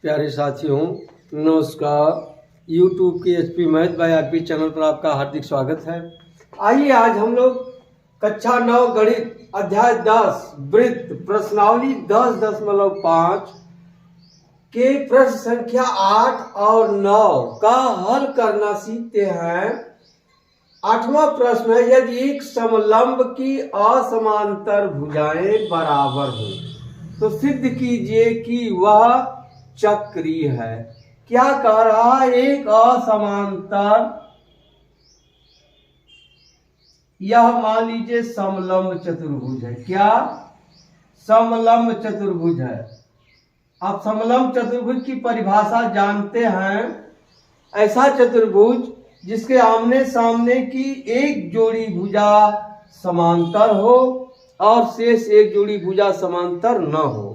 प्यारे साथियों, नमस्कार। YouTube के HP math bye RP channel पर आपका हार्दिक स्वागत है। आइए आज हम लोग कक्षा 9 गणित अध्याय 10 वृत्त प्रश्नावली 10.5 के प्रश्न संख्या 8 और 9 का हल करना सीखते हैं। 8वां प्रश्न है, यदि एक समलंब की असमांतर भुजाएं बराबर हो तो सिद्ध कीजिए कि वह चक्रीय है। क्या कह रहा है? एक असमांतर, यह मान लीजिए समलंब चतुर्भुज है। क्या? समलंब चतुर्भुज है। आप समलंब चतुर्भुज की परिभाषा जानते हैं। ऐसा चतुर्भुज जिसके आमने सामने की एक जोड़ी भुजा समांतर हो और शेष एक जोड़ी भुजा समांतर न हो।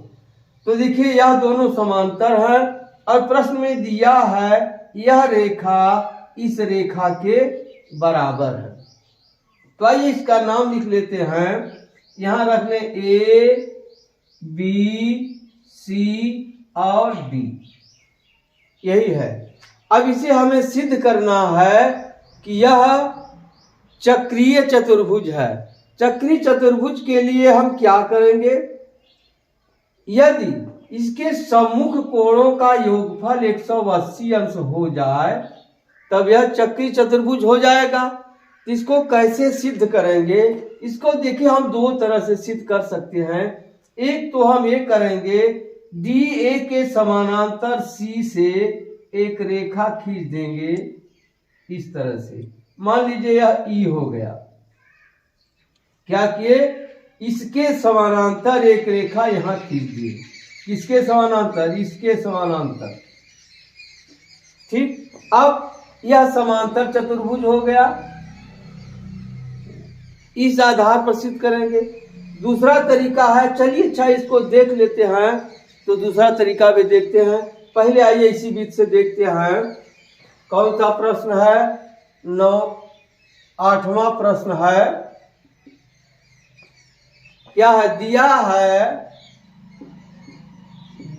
तो देखिए यह दोनों समांतर हैं और प्रश्न में दिया है यह रेखा इस रेखा के बराबर है। तो आइए इसका नाम लिख लेते हैं। यहां रख लें A, B, C और D। यही है। अब इसे हमें सिद्ध करना है कि यह चक्रीय चतुर्भुज है। चक्रीय चतुर्भुज के लिए हम क्या करेंगे? यदि इसके सम्मुख कोणों का योगफल 180 अंश हो जाए तब यह चक्रीय चतुर्भुज हो जाएगा। इसको कैसे सिद्ध करेंगे? इसको देखिए हम दो तरह से सिद्ध कर सकते हैं। एक तो हम ये करेंगे, DA के समानांतर C से एक रेखा खींच देंगे इस तरह से। मान लीजिए यह E हो गया। क्या किए? इसके समानांतर एक रेखा यहां खींच दी। किसके समानांतर? इसके समानांतर। ठीक। अब यह समांतर चतुर्भुज हो गया। इस आधार पर सिद्ध करेंगे। दूसरा तरीका है, चलिए अच्छा इसको देख लेते हैं। तो दूसरा तरीका भी देखते हैं। पहले आइए इसी बीच से देखते हैं कौन सा प्रश्न है। 8वां प्रश्न है। क्या है?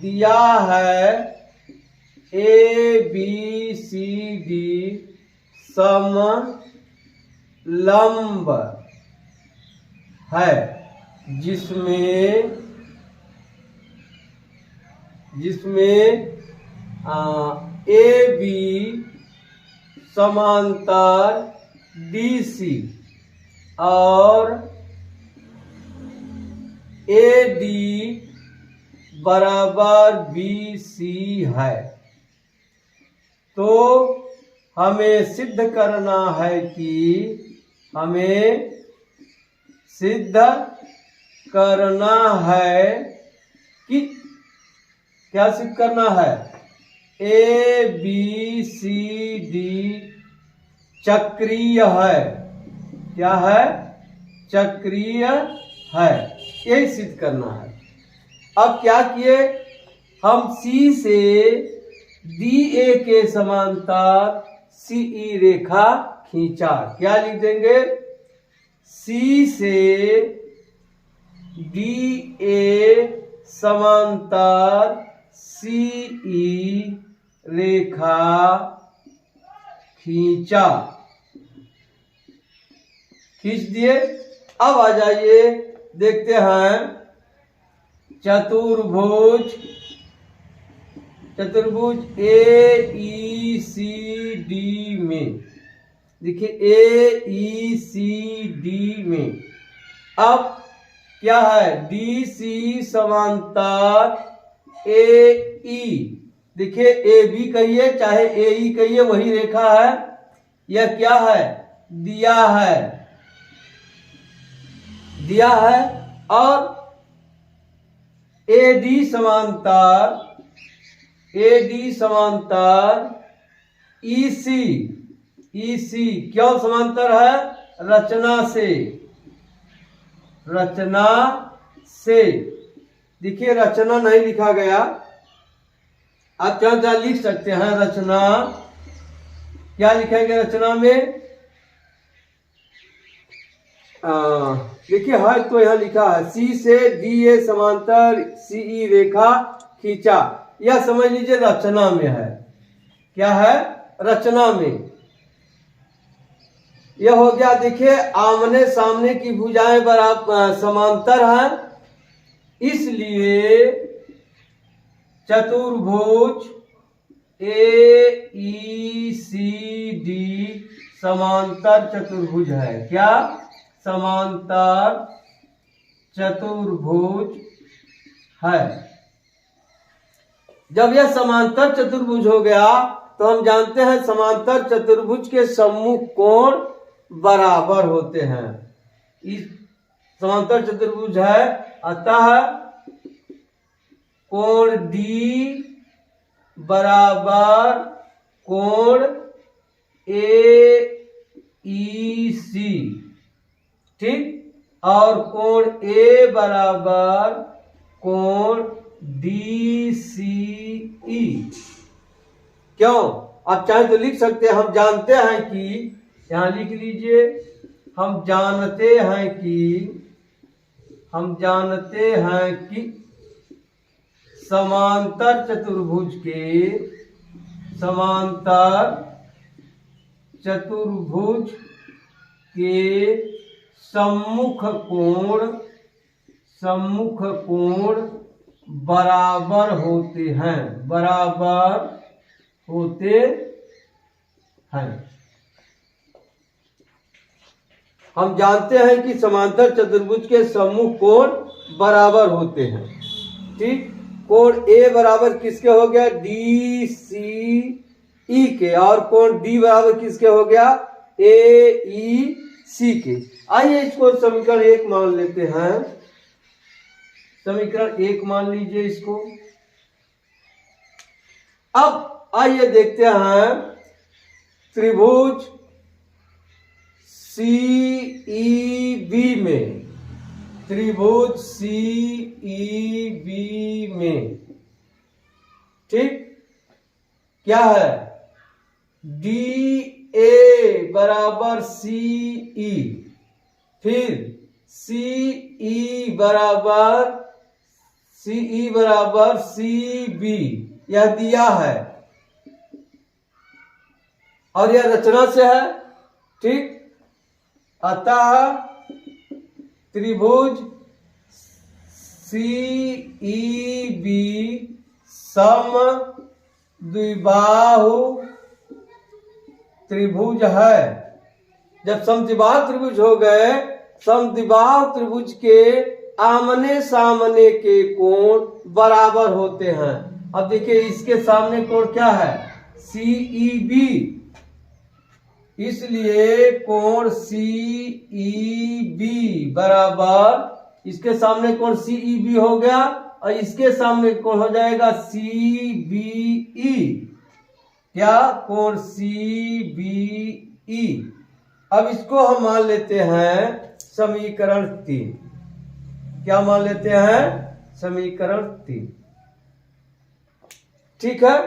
दिया है ABCD समलंब है जिसमें AB समांतर DC और AD बराबर BC है। तो हमें सिद्ध करना है कि क्या सिद्ध करना है? ABCD चक्रीय है। क्या है? चक्रीय है। यही सिद्ध करना है। अब क्या किए? हम C से DA के समांतर CE रेखा खींचा। क्या लिख देंगे? C से DA समांतर CE रेखा खींचा। खींच दिए। अब आ जाइए देखते हैं चतुर्भुज AECD में। देखिए AECD में अब क्या है? DC समांतर AE। देखिए AB कहिए चाहे AE कहिए वही रेखा है। यह क्या है? दिया है और AD समांतर EC क्यों समांतर है? रचना से। देखिए रचना नहीं लिखा गया। आप क्या लिख सकते हैं? रचना। क्या लिखेंगे रचना में? देखिए है तो यहाँ लिखा है C से DA समांतर CE रेखा खींचा। यह समझ लीजिए रचना में है। क्या है? रचना में। यह हो गया, देखिए आमने सामने की भुजाएं बराबर समांतर हैं, इसलिए चतुर्भुज AECD समांतर चतुर्भुज है। क्या? समांतर चतुर्भुज है। जब यह समांतर चतुर्भुज हो गया तो हम जानते हैं समांतर चतुर्भुज के सम्मुख कोण बराबर होते हैं। इस समांतर चतुर्भुज है, अतः कोण D बराबर कोण AEC, ठीक, और कोण A बराबर कोण DCE। क्यों? आप चाहे तो लिख सकते हैं, हम जानते हैं कि, यहां लिख लीजिए, हम जानते हैं कि समांतर चतुर्भुज के सम्मुख कोण बराबर होते हैं। हम जानते हैं कि समांतर चतुर्भुज के सम्मुख कोण बराबर होते हैं, ठीक। कोण A बराबर किसके हो गया? DCE के, और कोण D बराबर किसके हो गया? AEC के। आइए इसको समीकरण 1 मान लेते हैं। समीकरण 1 मान लीजिए इसको। अब आइए देखते हैं त्रिभुज CEB में, ठीक, क्या है? DA बराबर CE, फिर CE बराबर CB, यह दिया है और यह रचना से है, ठीक। अतः त्रिभुज CEB समद्विबाहु त्रिभुज है। जब समद्विबाहु त्रिभुज हो गए, समद्विबाहु त्रिभुज के आमने सामने के कोण बराबर होते हैं। अब देखिए इसके सामने कोण क्या है? CEB, इसलिए कोण CEB बराबर, इसके सामने कोण CEB हो गया और इसके सामने कोण हो जाएगा CBE। क्या? कोण CBE। अब इसको हम मान लेते हैं समीकरण 3। क्या मान लेते हैं? समीकरण 3, ठीक है।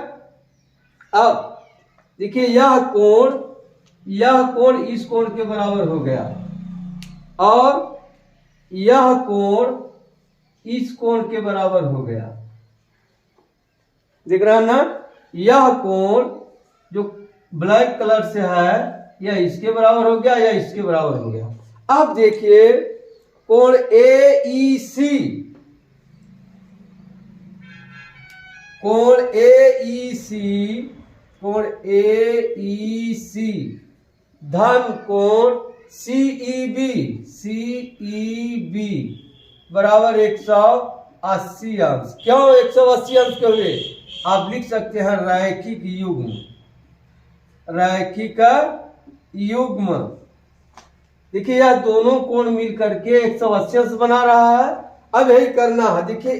अब देखिए यह कोण इस कोण के बराबर हो गया और यह कोण इस कोण के बराबर हो गया। देख रहे हैं ना? यह कोण जो ब्लैक कलर से है, यह इसके बराबर हो गया, या इसके बराबर हो गया। अब देखिए कोण AEC, कोण AEC धन कोण CEB बराबर 180 अंश। क्यों 180 अंश के हुए? आप लिख सकते हैं रैखिक युग्म। देखिए यह दोनों कोण मिल करके 180 अंश बना रहा है। अब यही करना है। देखिए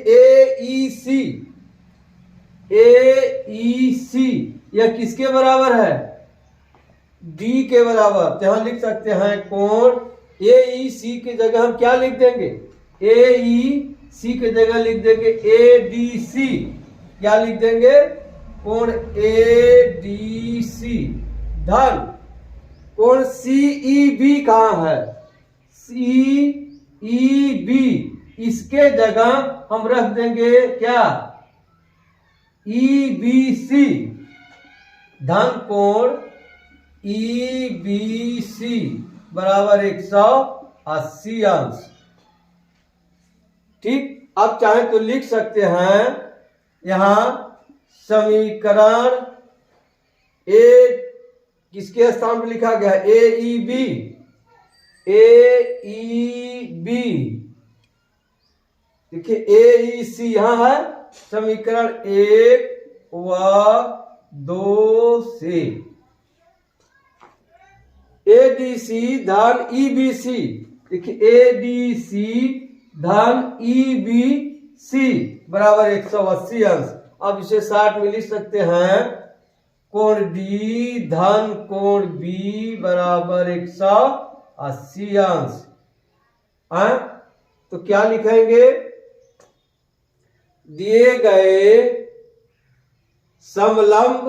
AEC यह किसके बराबर है? D के बराबर। तो यहां लिख सकते हैं कोण AEC की जगह हम क्या लिख देंगे? AEC की जगह लिख देंगे ADC। क्या लिख देंगे? कोण ADC धन कोण CEB कहां है? CEB, इसके जगह हम रख देंगे क्या? EBC, धन कोण EBC बराबर 180 अंश। ठीक, आप चाहें तो लिख सकते हैं यहां समीकरण ए किसके स्थान पर लिखा गया है, AEB, देखिए AEC यहां है, समीकरण 1 व 2 से ADC धन EBC, देखिए ADC धन EBC बराबर 180 अंश। अब इसे 60 में लिख सकते हैं, कोण D धन कोण B बराबर 180 अंश। तो क्या लिखेंगे, दिए गए समलंब,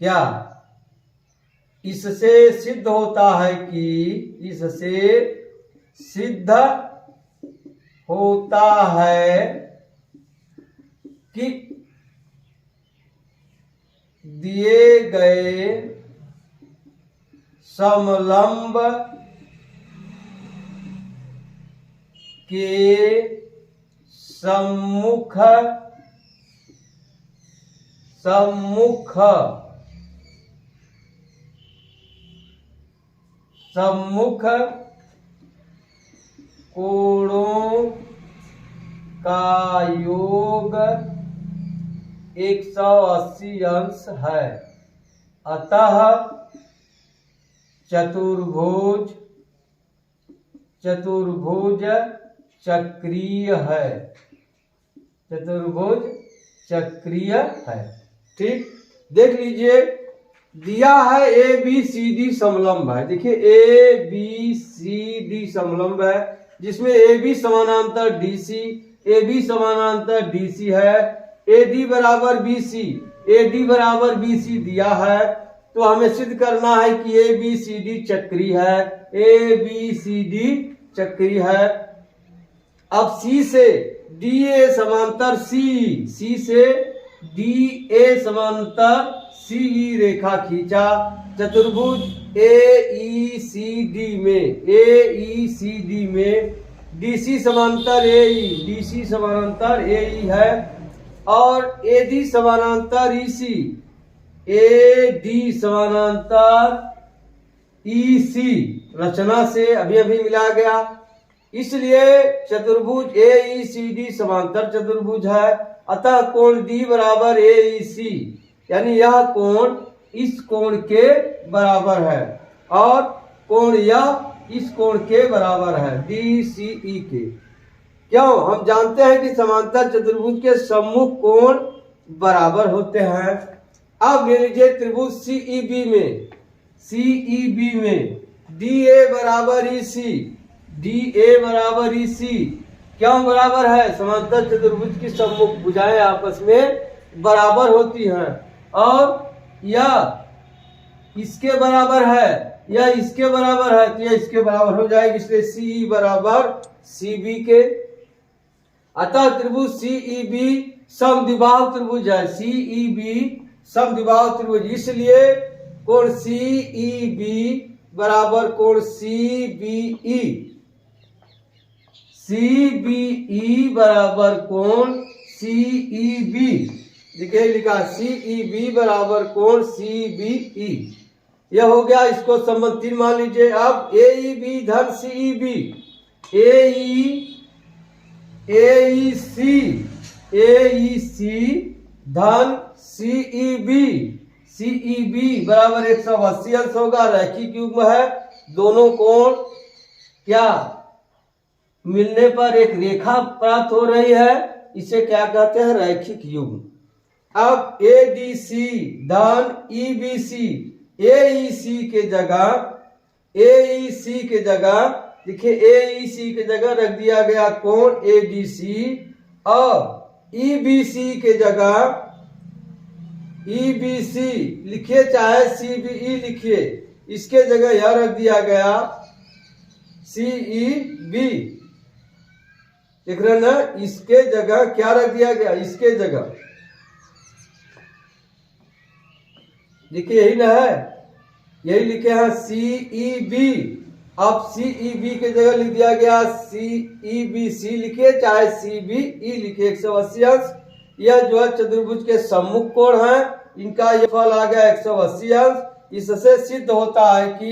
क्या इससे सिद्ध होता है कि, इससे सिद्ध होता है कि दिए गए समलंब के सम्मुख कोणों का योग 180 अंश है। अतः चतुर्भुज चक्रीय है, चतुर्भुज चक्रीय है। ठीक, देख लीजिए, दिया है ABCD समलंब है, देखिए ABCD समलंब है, जिसमें AB समानांतर DC, AB समानांतर DC है, AD बराबर BC दिया है। तो हमें सिद्ध करना है कि ABCD चक्री है, ABCD चक्री है। अब C से DA समांतर C से DA समांतर CE रेखा खींचा, चतुर्भुज AECD में DC समांतर AE है, और AD समानांतर EC रचना से अभी मिला गया, इसलिए चतुर्भुज AECD समांतर चतुर्भुज है। अतः कोण D बराबर AEC, यानी यह कोण इस कोण के बराबर है, और कोण यह इस कोण के बराबर है, DCE के। क्यों? हम जानते हैं कि समांतर चतुर्भुज के सम्मुख कोण बराबर होते हैं। अब ले लीजिए त्रिभुज CEB में DA बराबर EC, क्यों बराबर है? समांतर चतुर्भुज की सम्मुख भुजाएं आपस में बराबर होती हैं, और यह इसके बराबर है, यह इसके बराबर है, तो यह इसके बराबर हो जाएगी, इसलिए CE बराबर CB के। अतः त्रिभुज CEB समद्विबाहु त्रिभुज है, CEB समद्विबाहु त्रिभुज, इसलिए कोण CEB बराबर कोण CBE बराबर कोण CEB, देखिए लिखा CEB बराबर कोण CBE। यह हो गया, इसको संबंध 3 मान लीजिए। अब AEB धन CEB, AEC धन CEB बराबर 180 अंश होगा, रैखिक युग्म है। दोनों कोण क्या मिलने पर एक रेखा प्राप्त हो रही है, इसे क्या कहते हैं? रैखिक युग्म। अब ADC धन EBC, AEC के जगह देखिए AEC के जगह रख दिया गया कोण ADC, और EBC के जगह EBC लिखिए, चाहे CBE लिखिए, इसके जगह यह रख दिया गया CEB, देख रहे ना, इसके जगह क्या रख दिया गया, इसके जगह देखिए यही ना है, यही लिखे हैं CEB। अब CEB के जगह लिख दिया गया CEBC लिखे, चाहे CBE लिखे 180 अंश। यह जो है चतुर्भुज के सम्मुख कोण है, इनका ये फल आ गया 180 अंश। इससे सिद्ध होता है कि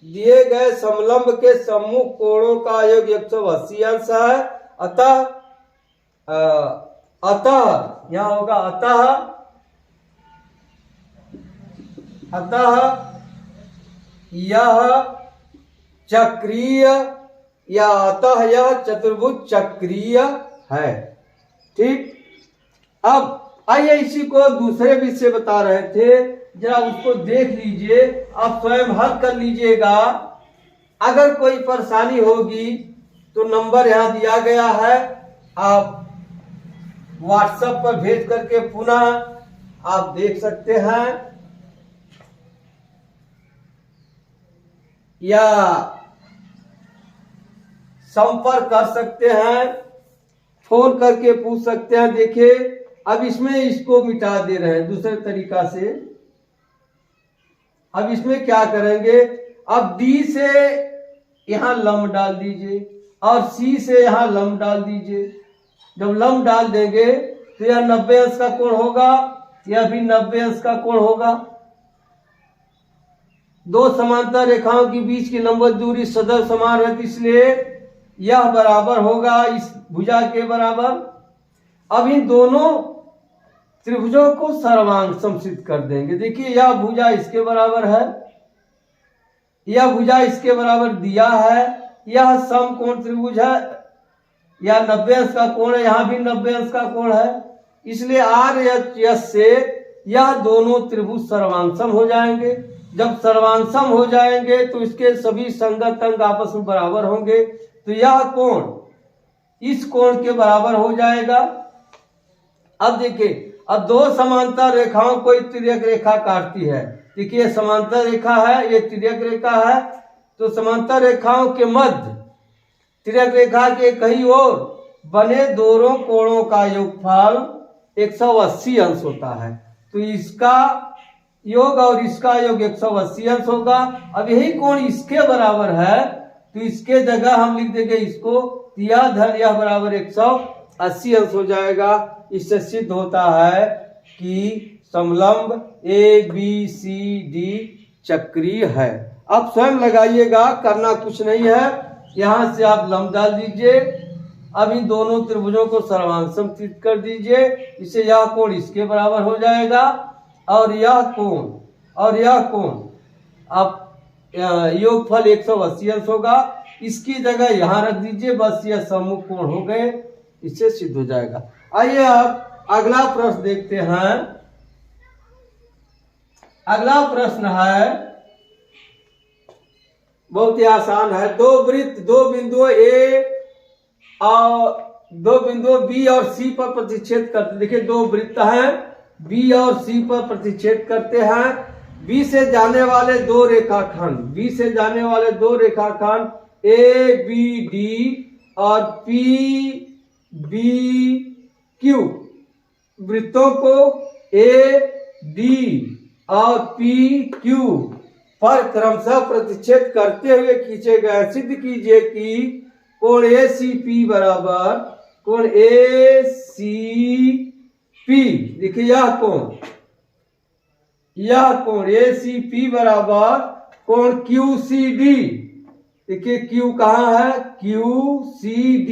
दिए गए समलंब के सम्मुख कोणों का योग 180 अंश है। अतः यहाँ होगा अतः यह चक्रीय, या अतः यह चतुर्भुज चक्रीय है। ठीक, अब आइए इसी को दूसरे विषय से बता रहे थे, जरा उसको देख लीजिए, आप स्वयं हल कर लीजिएगा। अगर कोई परेशानी होगी तो नंबर यहाँ दिया गया है, आप व्हाट्सएप पर भेज करके पुनः आप देख सकते हैं, या संपर्क कर सकते हैं, फोन करके पूछ सकते हैं। देखिए अब इसमें इसको मिटा दे रहे हैं दूसरे तरीका से। अब इसमें क्या करेंगे, अब D से यहां लंब डाल दीजिए और C से यहां लंब डाल दीजिए। जब लंब डाल देंगे तो यह 90 अंश का कोण होगा, यह भी 90 अंश का कोण होगा। दो समांतर रेखाओं के बीच की लंबवत दूरी सदैव समान है, इसलिए यह बराबर होगा इस भुजा के बराबर। अब इन दोनों त्रिभुजों को सर्वांग समसिद्ध कर देंगे। देखिए यह भुजा इसके बराबर है, यह भुजा इसके बराबर दिया है, यह समकोण त्रिभुज है, यह 90 अंश का कोण है, यहाँ भी 90 अंश का कोण है, इसलिए RHS से यह दोनों त्रिभुज सर्वांगसम हो जाएंगे। जब सर्वांगसम हो जाएंगे तो इसके सभी संगत अंग आपस में बराबर होंगे, तो यह कोण इस कोण के बराबर हो जाएगा। अब देखिए, अब दो समांतर रेखाओं कोई तिर्यक रेखा काटती है। देखिए समांतर रेखा है, ये तिर्यक रेखा है, तो समांतर रेखाओं के मध्य तिर्यक रेखा के कहीं ओर बने दोनों कोणों का योगफल 180 अंश होता है। तो इसका योग और इसका योग 180 अंश होगा। अब यही कोण इसके बराबर है, तो इसके जगह हम लिख देंगे इसको, यह धन यह बराबर 180 अंश हो जाएगा। इससे सिद्ध होता है कि समलंब ABCD चक्रीय है। आप स्वयं लगाइएगा, करना कुछ नहीं है। यहां से आप लंब डाल दीजिए, अब इन दोनों त्रिभुजों को सर्वांग समसिद्ध कर दीजिए, इससे यह कोण इसके बराबर हो जाएगा और यह कोण अब योगफल 180 अंश होगा। इसकी जगह यहां रख दीजिए, बस यह सम्मुख कोण हो गए, इससे सिद्ध हो जाएगा। आइए अब अगला प्रश्न देखते हैं। अगला प्रश्न है, बहुत ही आसान है। दो वृत्त दो बिंदुओं A और दो बिंदुओं B और C पर प्रतिच्छेद करते। देखिए दो वृत्त हैं, B और C पर प्रतिच्छेद करते हैं। B से जाने वाले दो रेखाखंड ABD और PBQ वृत्तों को AD और PQ पर क्रमशः प्रतिच्छेद करते हुए खींचे गए। सिद्ध कीजिए कि कोण ACP बराबर कोण ACP। देखिए यह कोण ACP बराबर कोण QCD। देखिए Q कहाँ है, QCD,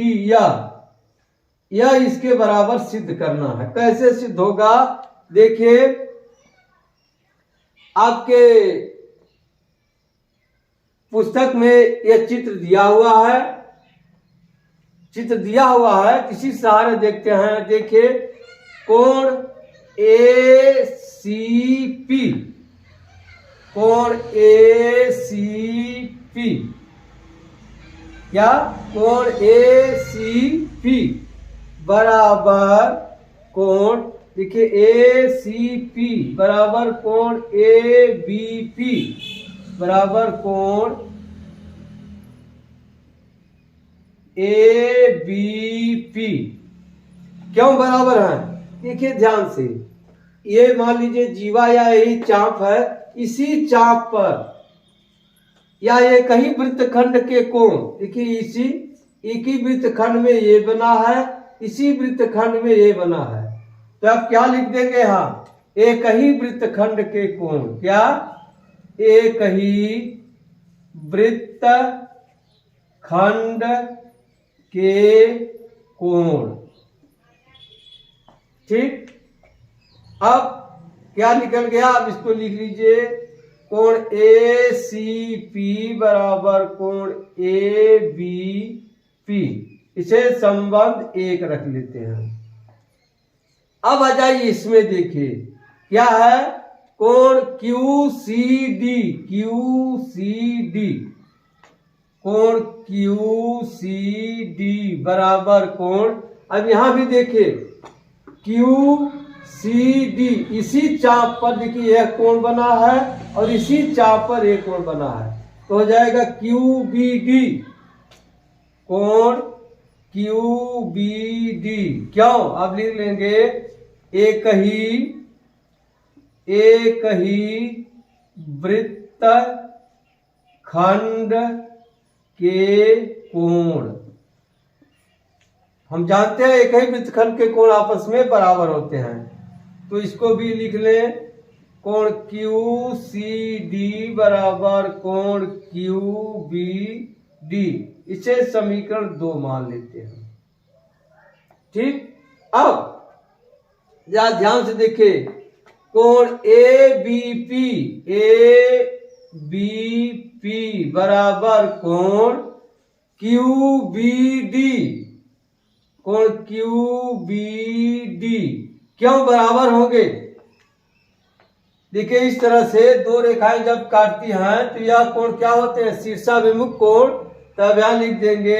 यह इसके बराबर सिद्ध करना है। कैसे सिद्ध होगा, देखिए आपके पुस्तक में यह चित्र दिया हुआ है, किसी सहारे देखते हैं। देखिए कोण ACP या कोण ACP बराबर कोण, देखिए ACP बराबर कोण ABP बराबर कोण ABP। क्यों बराबर है, देखिए ध्यान से, ये मान लीजिए जीवा या यही चाप है, इसी चाप पर या एक ही वृत्तखंड के कोण, देखिए इसी एक ही वृत्तखंड में ये बना है, इसी वृत्तखंड में ये बना है, तो आप क्या लिख देंगे? हाँ, एक ही वृत्तखंड के कोण, क्या? एक ही वृत्तखंड के कोण। ठीक, अब क्या निकल गया? अब इसको लिख लीजिए, कोण ए सी पी बराबर कोण ए बी पी, इसे संबंध 1 रख लेते हैं। अब आ जाइए इसमें, देखिए क्या है? कोण Q C D, Q C D, कोण क्यू सी डी बराबर कोण, अब यहां भी देखिए क्यू सी डी, इसी चाप पर देखिए यह कोण बना है और इसी चाप पर एक कोण बना है, तो हो जाएगा क्यू बी डी, कोण क्यू बी डी। क्यों? अब लिख लेंगे एक ही वृत्त खंड के कोण। हम जानते हैं एक ही वृत्तखंड के कोण आपस में बराबर होते हैं, तो इसको भी लिख लें, कोण क्यू सी डी बराबर कोण क्यू बी डी, इसे समीकरण 2 मान लेते हैं। ठीक, अब ध्यान से देखिए, कोण ए बी पी बराबर कोण क्यू बी डी, कोण क्यू बी डी क्यों बराबर होंगे? देखिए इस तरह से दो रेखाएं जब काटती हैं तो यह कोण क्या होते हैं? शीर्षाभिमुख कोण। तब यहां लिख देंगे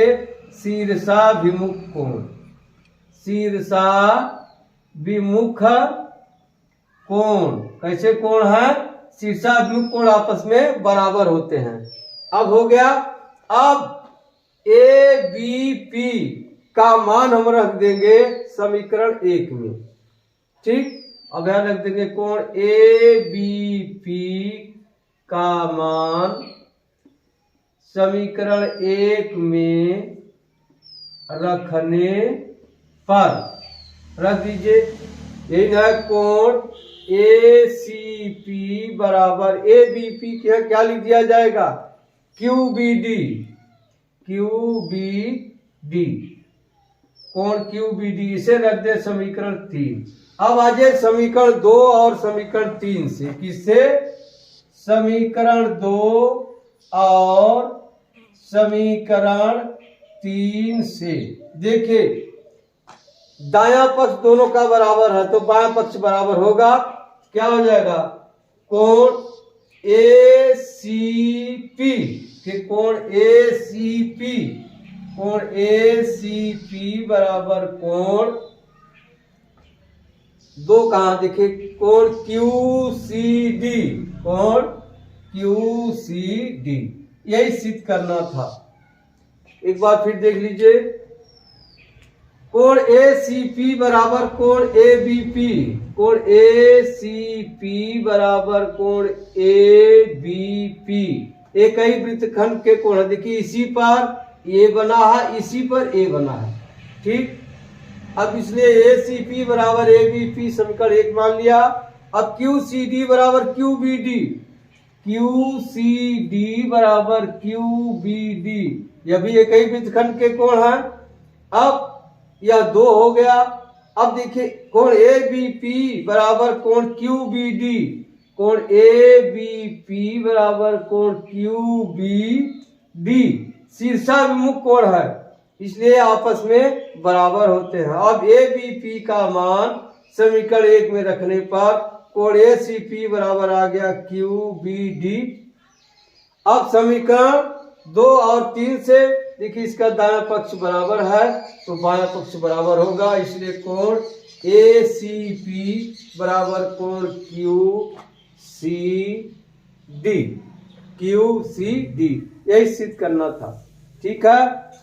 शीर्षाभिमुख कोण, शीर्षाभिमुख कोण। कैसे कोण है? शीर्षाभिमुख कोण आपस में बराबर होते हैं। अब हो गया। अब ए बी पी का मान हम रख देंगे समीकरण 1 में। ठीक, अब यहां रख देंगे कोण ए बी पी का मान समीकरण 1 में रखने पर रख दीजिए। यही है कोण ए सी पी बराबर ए बी पी क्या लिख दिया जाएगा? Q B D, Q B D, कोण क्यू बी डी, इसे रख दे समीकरण 3। अब आ जाए समीकरण 2 और समीकरण 3 से। किससे? समीकरण 2 और समीकरण 3 से। देखिए दायां पक्ष दोनों का बराबर है तो बायां पक्ष बराबर होगा। क्या हो जाएगा? कोण ए सी पी, कोण ए सी पी, कोण ए सी पी बराबर कोण 2 कहां? देखिए कोण क्यू सी डी, कोण क्यू सी डी, यही सिद्ध करना था। एक बार फिर देख लीजिए, कोण ए सी पी बराबर कोण ए बी पी, कोण ए सी पी बराबर कोण ए बी पी, एक ही वृत्तखंड के कोण है। देखिए इसी पर ए बना है, इसी पर ए बना है। ठीक, अब इसलिए ए सी पी बराबर ए बी पी समीकरण 1 मान लिया। अब क्यू सी डी बराबर Q B D, Q C D बराबर क्यू बी डी, यह भी एक ही वृत्तखंड के कोण है। अब यह 2 हो गया। अब देखिए कोण ए बी पी बराबर कोण क्यू बी डी, कोण ए बी पी बराबर कोण क्यू बी डी, शीर्षाभिमुख कोण है इसलिए आपस में बराबर होते हैं। अब ए बी पी का मान समीकरण 1 में रखने पर कोण ए सी पी बराबर आ गया क्यू बी डी। अब समीकरण 2 और 3 से देखिए इसका दायां पक्ष बराबर है तो बायां पक्ष बराबर होगा, इसलिए कोण ए सी पी बराबर कोण Q C D, Q C D, यही सिद्ध करना था। ठीक है,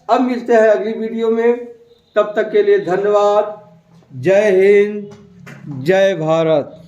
अब मिलते हैं अगली वीडियो में, तब तक के लिए धन्यवाद। जय हिंद, जय भारत।